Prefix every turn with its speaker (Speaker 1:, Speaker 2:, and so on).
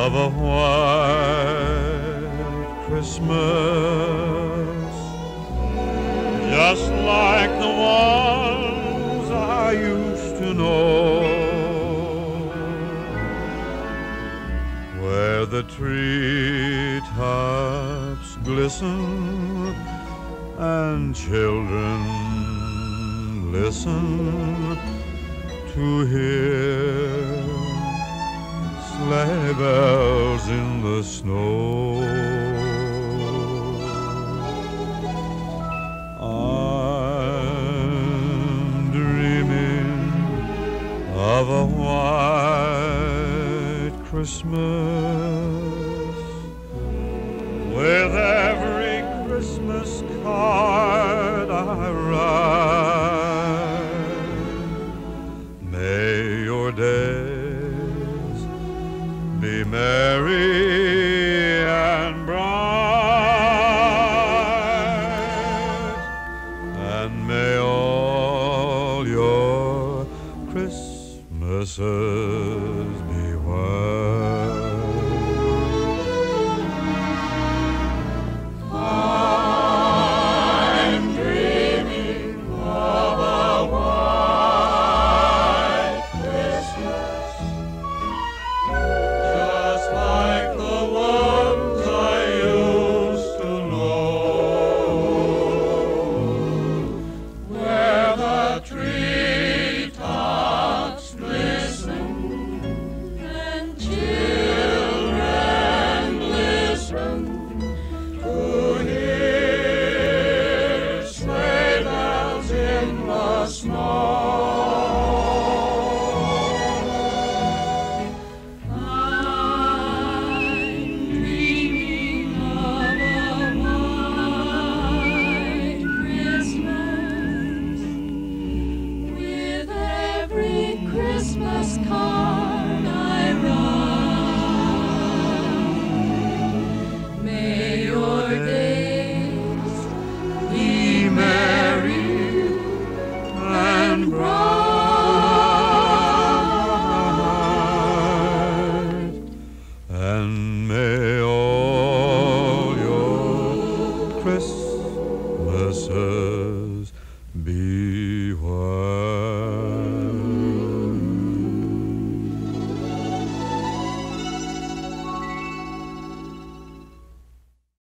Speaker 1: of a white Christmas, just like the ones I used to know, where the treetops glisten and children listen to hear sleigh bells in the snow. I'm dreaming of a white Christmas, with every Christmas card I write. May your days be merry and bright, and may all your Christmases